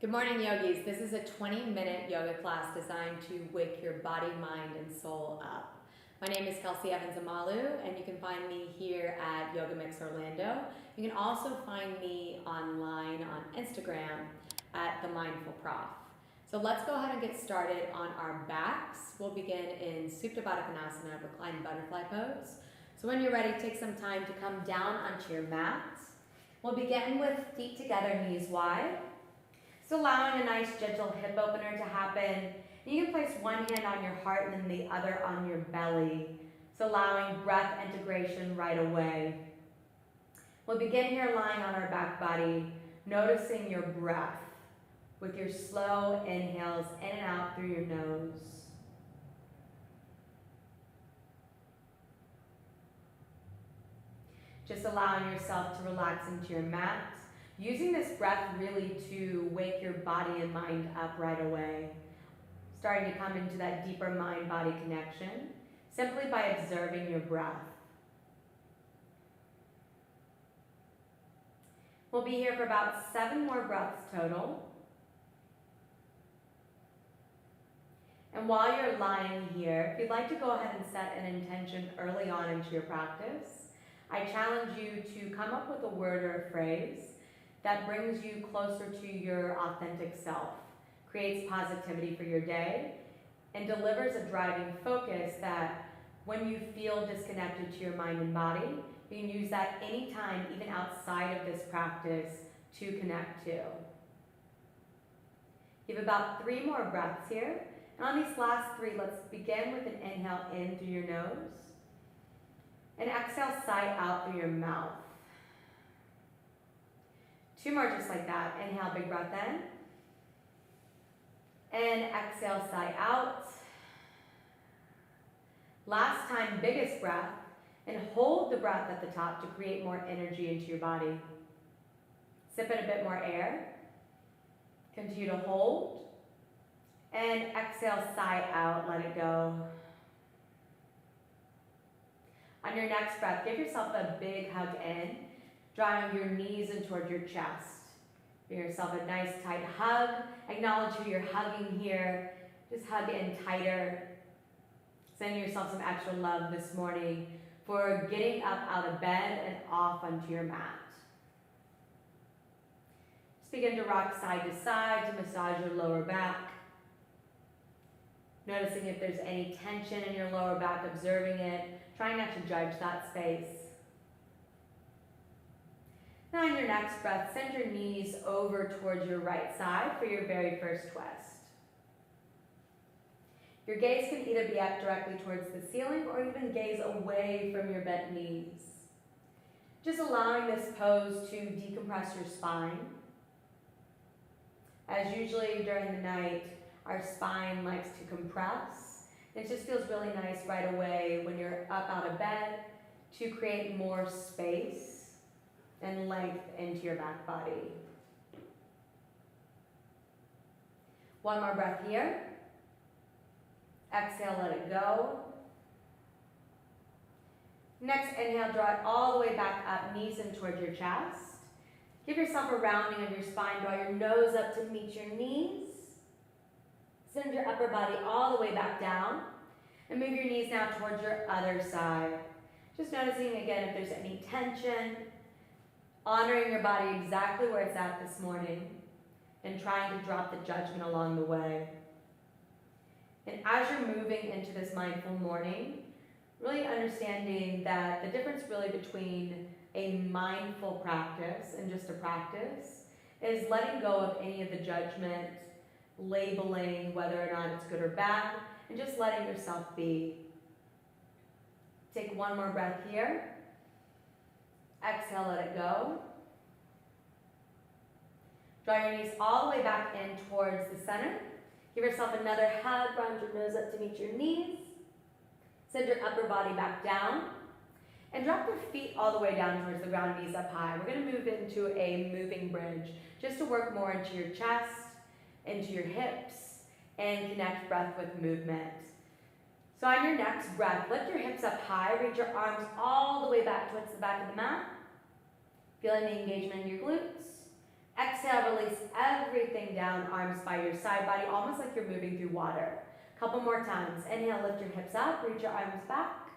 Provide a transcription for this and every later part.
Good morning, yogis. This is a 20-minute yoga class designed to wake your body, mind, and soul up. My name is Kelsey Evans-Amalu, and you can find me here at Yoga Mix Orlando. You can also find me online on Instagram at The Mindful Prof. So let's go ahead and get started on our backs. We'll begin in Supta Baddha Konasana, reclined butterfly pose. So when you're ready, take some time to come down onto your mat. We'll begin with feet together, knees wide. So allowing a nice gentle hip opener to happen. You can place one hand on your heart and then the other on your belly. So allowing breath integration right away. We'll begin here lying on our back body, noticing your breath with your slow inhales in and out through your nose. Just allowing yourself to relax into your mat. Using this breath really to wake your body and mind up right away. Starting to come into that deeper mind-body connection, simply by observing your breath. We'll be here for about 7 more breaths total. And while you're lying here, if you'd like to go ahead and set an intention early on into your practice, I challenge you to come up with a word or a phrase that brings you closer to your authentic self, creates positivity for your day, and delivers a driving focus that when you feel disconnected to your mind and body, you can use that anytime, even outside of this practice, to connect to. You have about 3 more breaths here. And on these last 3, let's begin with an inhale in through your nose, and exhale, sigh out through your mouth. 2 more just like that. Inhale, big breath in. And exhale, sigh out. Last time, biggest breath. And hold the breath at the top to create more energy into your body. Sip in a bit more air. Continue to hold. And exhale, sigh out, let it go. On your next breath, give yourself a big hug in. Drawing your knees in toward your chest. Give yourself a nice tight hug. Acknowledge who you're hugging here. Just hug in tighter. Sending yourself some extra love this morning for getting up out of bed and off onto your mat. Just begin to rock side to side to massage your lower back. Noticing if there's any tension in your lower back, observing it. Trying not to judge that space. Now on your next breath, send your knees over towards your right side for your very first twist. Your gaze can either be up directly towards the ceiling or even gaze away from your bent knees. Just allowing this pose to decompress your spine. As usually during the night, our spine likes to compress. It just feels really nice right away when you're up out of bed to create more space and length into your back body. 1 more breath here. Exhale, let it go. Next, inhale, draw it all the way back up, knees in towards your chest. Give yourself a rounding of your spine. Draw your nose up to meet your knees. Send your upper body all the way back down. And move your knees now towards your other side. Just noticing again if there's any tension. Honoring your body exactly where it's at this morning and trying to drop the judgment along the way. And as you're moving into this mindful morning, really understanding that the difference really between a mindful practice and just a practice is letting go of any of the judgment, labeling whether or not it's good or bad, and just letting yourself be. Take 1 more breath here. Exhale, let it go. Draw your knees all the way back in towards the center. Give yourself another hug, round your nose up to meet your knees. Send your upper body back down. And drop your feet all the way down towards the ground, knees up high. We're going to move into a moving bridge just to work more into your chest, into your hips, and connect breath with movement. So on your next breath, lift your hips up high, reach your arms all the way back towards the back of the mat. Feeling the engagement in your glutes. Exhale, release everything down. down, arms by your side body, almost like you're moving through water. Couple more times. Inhale, lift your hips up, reach your arms back.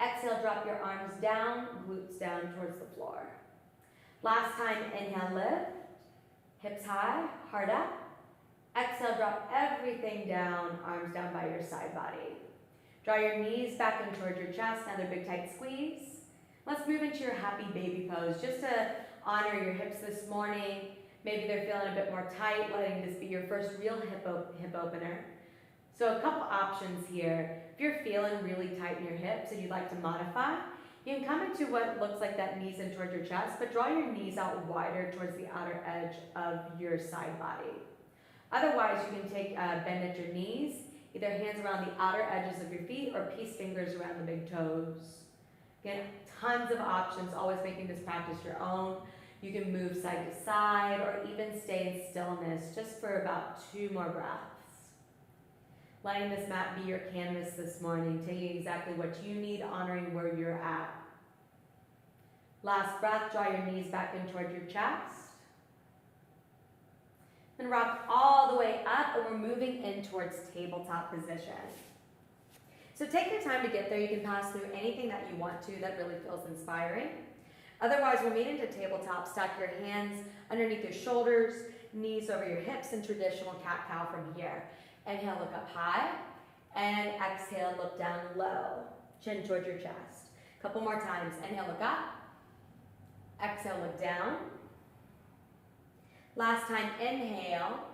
Exhale, drop your arms down, glutes down towards the floor. Last time, inhale, lift, hips high, heart up. Exhale, drop everything down, arms down by your side body. Draw your knees back in towards your chest, another big tight squeeze. Let's move into your happy baby pose, just to honor your hips this morning. Maybe they're feeling a bit more tight, letting this be your first real hip opener. So a couple options here. If you're feeling really tight in your hips and you'd like to modify, you can come into what looks like that knees in towards your chest, but draw your knees out wider towards the outer edge of your side body. Otherwise, you can take a bend at your knees, either hands around the outer edges of your feet or peace fingers around the big toes. Again, tons of options, always making this practice your own. You can move side to side or even stay in stillness just for about 2 more breaths. Letting this mat be your canvas this morning, taking exactly what you need, honoring where you're at. Last breath, draw your knees back in towards your chest. Then rock all the way up, and we're moving in towards tabletop position. So take your time to get there. You can pass through anything that you want to that really feels inspiring. Otherwise, we'll meet into tabletop. Stack your hands underneath your shoulders, knees over your hips, and traditional cat-cow from here. Inhale, look up high, and exhale, look down low. Chin towards your chest. A couple more times. Inhale, look up. Exhale, look down. Last time, inhale,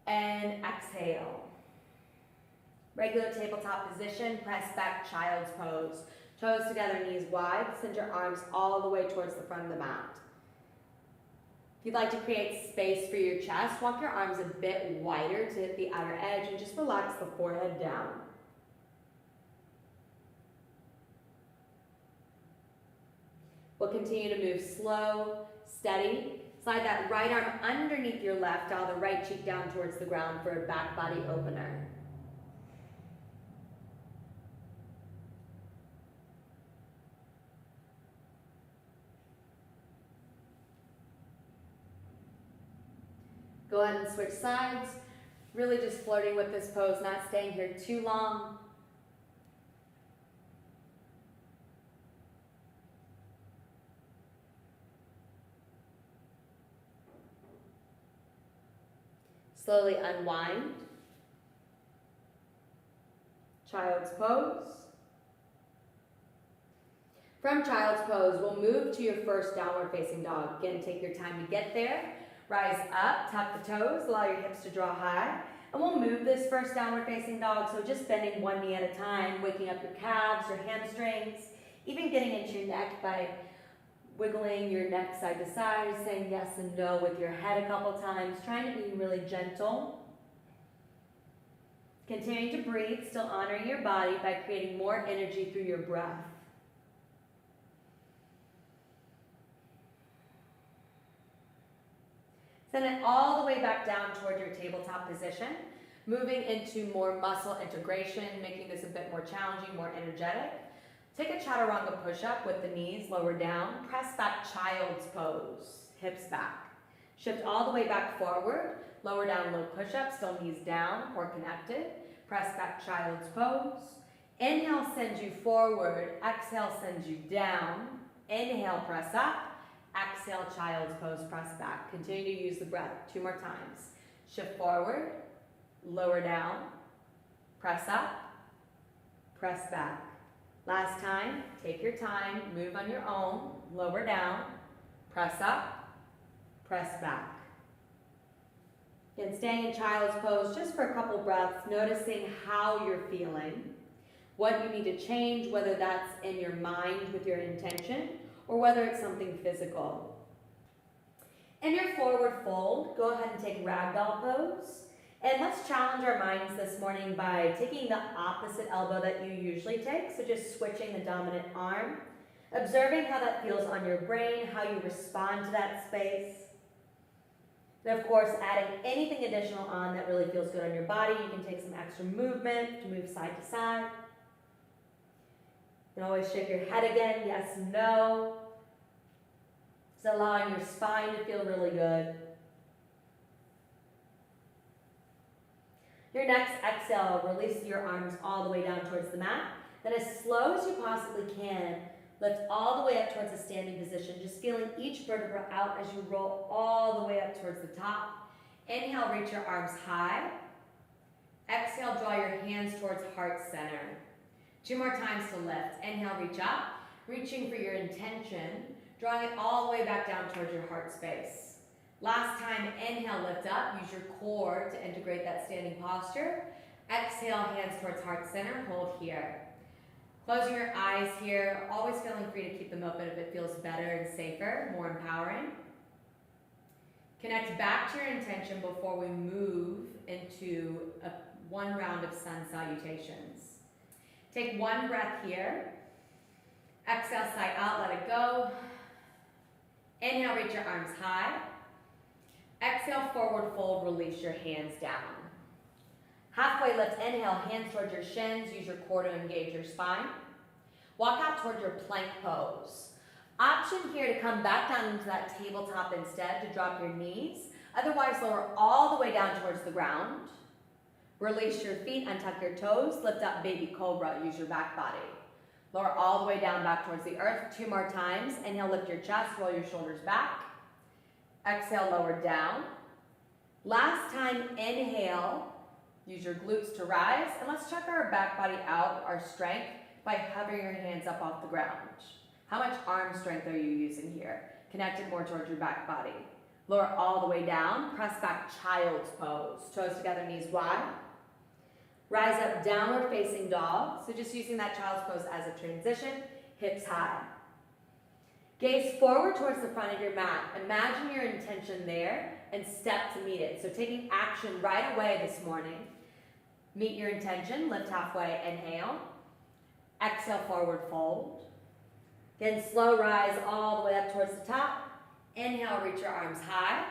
and exhale. Regular tabletop position, press back, child's pose. Toes together, knees wide, send your arms all the way towards the front of the mat. If you'd like to create space for your chest, walk your arms a bit wider to hit the outer edge and just relax the forehead down. We'll continue to move slow, steady. Slide that right arm underneath your left, dial the right cheek down towards the ground for a back body opener. Go ahead and switch sides. Really just flirting with this pose, not staying here too long. Slowly unwind. Child's pose. From child's pose, we'll move to your first downward facing dog. Again, take your time to get there. Rise up, tuck the toes, allow your hips to draw high. And we'll move this first downward facing dog, so just bending one knee at a time, waking up your calves, your hamstrings, even getting into your neck by wiggling your neck side to side, saying yes and no with your head a couple times, trying to be really gentle. Continuing to breathe, still honoring your body by creating more energy through your breath. Send it all the way back down toward your tabletop position, moving into more muscle integration, making this a bit more challenging, more energetic. Take a chaturanga push-up with the knees lower down. Press back, child's pose, hips back. Shift all the way back forward, lower down, low push-up, still knees down or connected. Press back, child's pose. Inhale sends you forward, exhale sends you down. Inhale, press up. Exhale, child's pose, press back. Continue to use the breath 2 more times. Shift forward, lower down, press up, press back. Last time, take your time, move on your own, lower down, press up, press back. Again, staying in child's pose just for a couple breaths, noticing how you're feeling, what you need to change, whether that's in your mind with your intention, or whether it's something physical. In your forward fold, go ahead and take ragdoll pose. And let's challenge our minds this morning by taking the opposite elbow that you usually take, so just switching the dominant arm, observing how that feels on your brain, how you respond to that space. And of course, adding anything additional on that really feels good on your body. You can take some extra movement to move side to side. You can always shake your head again, yes, no. Just allowing your spine to feel really good. Your next exhale, release your arms all the way down towards the mat. Then as slow as you possibly can, lift all the way up towards a standing position, just feeling each vertebra out as you roll all the way up towards the top. Inhale, reach your arms high. Exhale, draw your hands towards heart center. 2 more times to lift. Inhale, reach up, reaching for your intention, drawing it all the way back down towards your heart space. Last time, inhale, lift up, use your core to integrate that standing posture. Exhale, hands towards heart center, hold here. Closing your eyes here, always feeling free to keep them open if it feels better and safer, more empowering. Connect back to your intention before we move into one round of sun salutations. Take 1 breath here. Exhale, sigh out, let it go. Inhale, reach your arms high. Exhale, forward fold, release your hands down. Halfway lift, inhale, hands towards your shins, use your core to engage your spine. Walk out towards your plank pose. Option here to come back down into that tabletop instead, to drop your knees. Otherwise, lower all the way down towards the ground. Release your feet, untuck your toes, lift up baby cobra, use your back body. Lower all the way down back towards the earth, 2 more times. Inhale, lift your chest, roll your shoulders back. Exhale, lower down. Last time, inhale, use your glutes to rise, and let's check our back body out, our strength, by hovering your hands up off the ground. How much arm strength are you using here? Connect it more towards your back body. Lower all the way down, press back, child's pose. Toes together, knees wide. Rise up, downward facing dog. So just using that child's pose as a transition, hips high. Gaze forward towards the front of your mat. Imagine your intention there and step to meet it. So taking action right away this morning. Meet your intention, lift halfway, inhale. Exhale, forward fold. Then slow rise all the way up towards the top. Inhale, reach your arms high.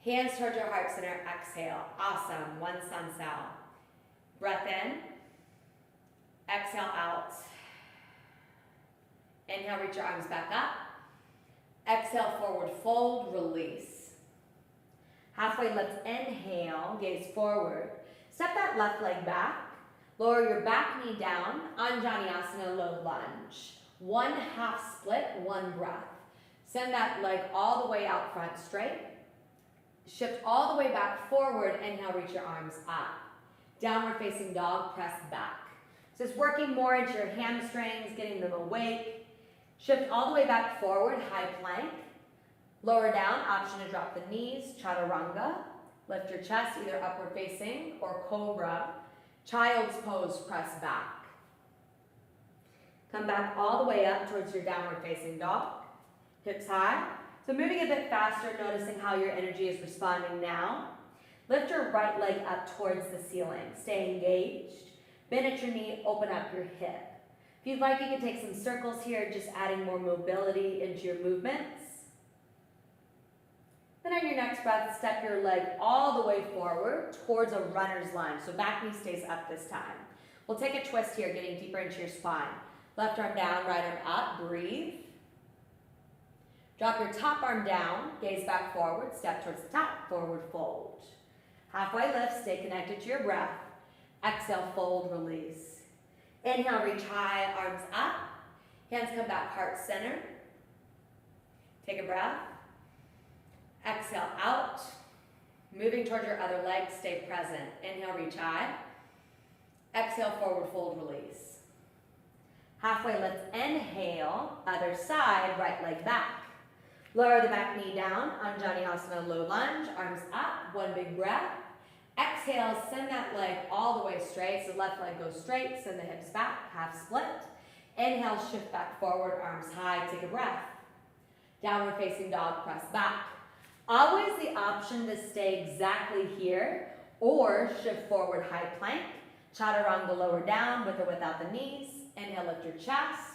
Hands towards your heart center, exhale. Awesome, 1 sun sal. Breath in. Exhale out. Inhale, reach your arms back up. Exhale, forward fold, release. Halfway lift, inhale, gaze forward. Step that left leg back. Lower your back knee down, Anjaneyasana, low lunge. 1 half split, 1 breath. Send that leg all the way out front straight. Shift all the way back forward. Inhale, reach your arms up. Downward facing dog, press back. So it's working more into your hamstrings, getting them awake. Shift all the way back forward, high plank. Lower down, option to drop the knees, chaturanga. Lift your chest, either upward facing or cobra. Child's pose, press back. Come back all the way up towards your downward facing dog. Hips high. So moving a bit faster, noticing how your energy is responding now. Lift your right leg up towards the ceiling. Stay engaged. Bend at your knee, open up your hip. If you'd like, you can take some circles here, just adding more mobility into your movements. Then on your next breath, step your leg all the way forward towards a runner's lunge. So back knee stays up this time. We'll take a twist here, getting deeper into your spine. Left arm down, right arm up, breathe. Drop your top arm down, gaze back forward, step towards the top, forward fold. Halfway lift, stay connected to your breath. Exhale, fold, release. Inhale, reach high, arms up. Hands come back, heart center. Take a breath. Exhale, out. Moving towards your other leg, stay present. Inhale, reach high. Exhale, forward fold, release. Halfway lift, inhale, other side, right leg back. Lower the back knee down, Anjaneyasana, low lunge, arms up, 1 big breath. Exhale, send that leg all the way straight, so left leg goes straight, send the hips back, half split. Inhale, shift back forward, arms high, take a breath. Downward facing dog, press back. Always the option to stay exactly here, or shift forward, high plank. Chaturanga, lower down, with or without the knees. Inhale, lift your chest.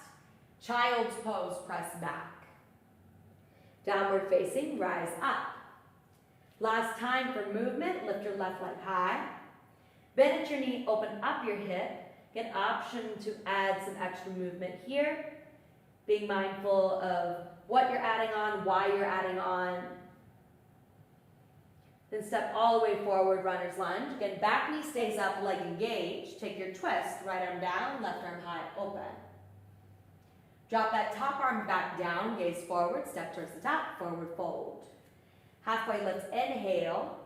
Child's pose, press back. Downward facing, rise up. Last time for movement, lift your left leg high. Bend at your knee, open up your hip. Get option to add some extra movement here. Being mindful of what you're adding on, why you're adding on. Then step all the way forward, runner's lunge. Again, back knee stays up, leg engaged. Take your twist, right arm down, left arm high, open. Drop that top arm back down, gaze forward, step towards the top, forward fold. Halfway lift, inhale.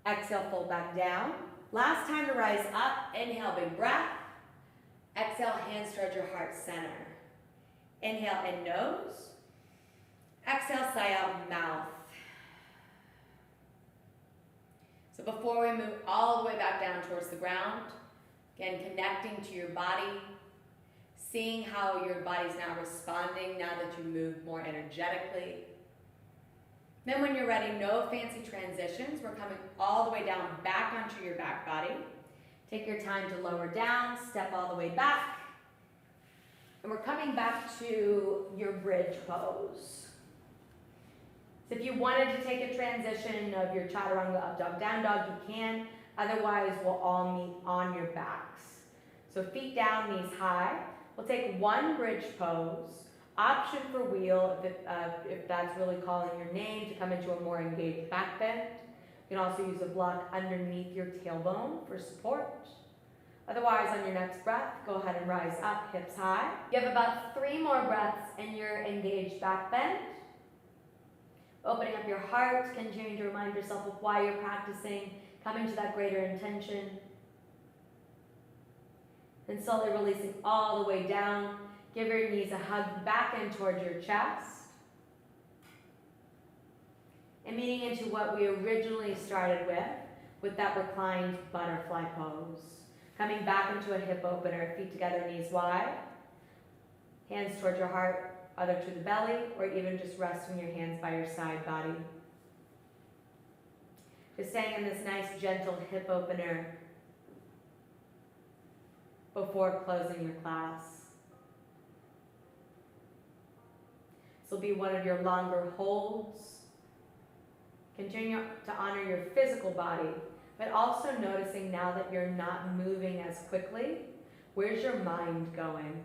Exhale, fold back down. Last time to rise up, inhale, big breath. Exhale, hands towards your heart center. Inhale in nose. Exhale, sigh out mouth. So before we move all the way back down towards the ground, again, connecting to your body, seeing how your body's now responding now that you move more energetically. Then when you're ready, no fancy transitions. We're coming all the way down back onto your back body. Take your time to lower down, step all the way back. And we're coming back to your bridge pose. So if you wanted to take a transition of your chaturanga up dog, down dog, you can. Otherwise, we'll all meet on your backs. So feet down, knees high. We'll take one bridge pose. Option for wheel if that's really calling your name to come into a more engaged back bend. You can also use a block underneath your tailbone for support. Otherwise, on your next breath, go ahead and rise up, hips high. You have about 3 more breaths in your engaged back bend. Opening up your heart, continuing to remind yourself of why you're practicing, coming to that greater intention. And slowly releasing all the way down. Give your knees a hug back in towards your chest. And meeting into what we originally started with that reclined butterfly pose. Coming back into a hip opener, feet together, knees wide. Hands towards your heart, either to the belly, or even just resting your hands by your side body. Just staying in this nice, gentle hip opener before closing your class. This will be one of your longer holds. Continue to honor your physical body, but also noticing now that you're not moving as quickly, where's your mind going?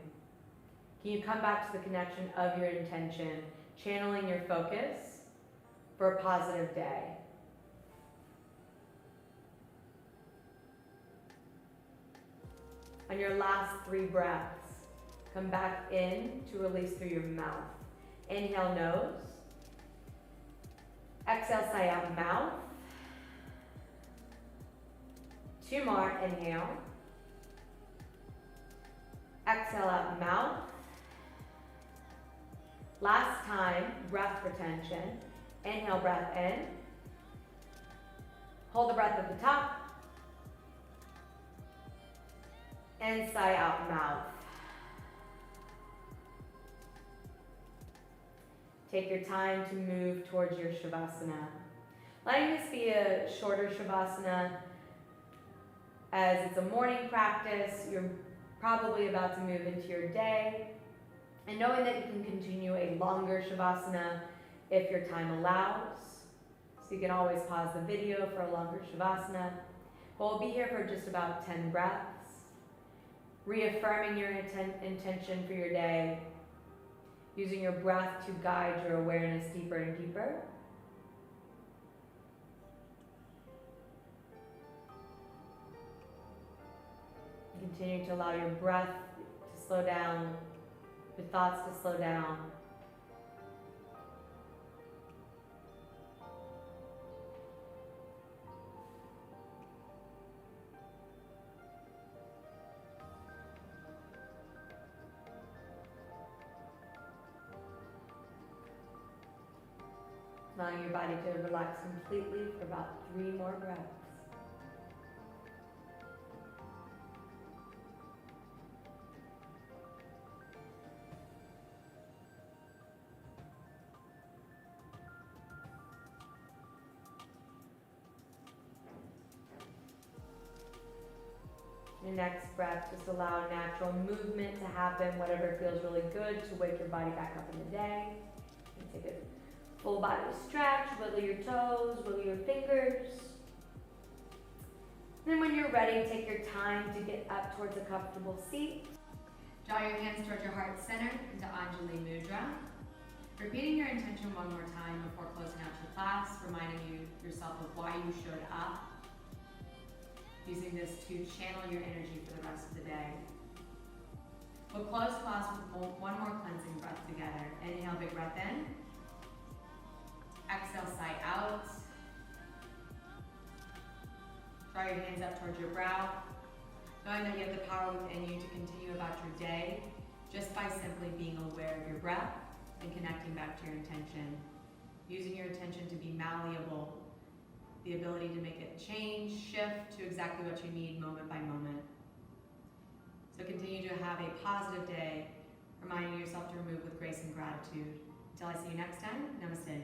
Can you come back to the connection of your intention, channeling your focus for a positive day? On your last 3 breaths, come back in to release through your mouth. Inhale, nose. Exhale, sigh out mouth. 2 more, inhale. Exhale out mouth. Last time, breath retention. Inhale, breath in. Hold the breath at the top. And sigh out mouth. Take your time to move towards your Shavasana. Letting this be a shorter Shavasana, as it's a morning practice, you're probably about to move into your day. And knowing that you can continue a longer Shavasana if your time allows. So you can always pause the video for a longer Shavasana. But we'll be here for just about 10 breaths. Reaffirming your intention for your day. Using your breath to guide your awareness deeper and deeper. Continue to allow your breath to slow down, your thoughts to slow down. Allowing your body to relax completely for about 3 more breaths. Your next breath, just allow natural movement to happen, whatever feels really good to wake your body back up in the day. You take a full body stretch, wiggle your toes, wiggle your fingers. Then when you're ready, take your time to get up towards a comfortable seat. Draw your hands towards your heart center into Anjali Mudra. Repeating your intention one more time before closing out your class, reminding yourself of why you showed up. Using this to channel your energy for the rest of the day. We'll close class with one more cleansing breath together. Inhale, big breath in. Exhale, sigh out. Draw your hands up towards your brow, knowing that you have the power within you to continue about your day just by simply being aware of your breath and connecting back to your intention. Using your intention to be malleable, the ability to make it change, shift to exactly what you need moment by moment. So continue to have a positive day, reminding yourself to move with grace and gratitude. Until I see you next time, namaste.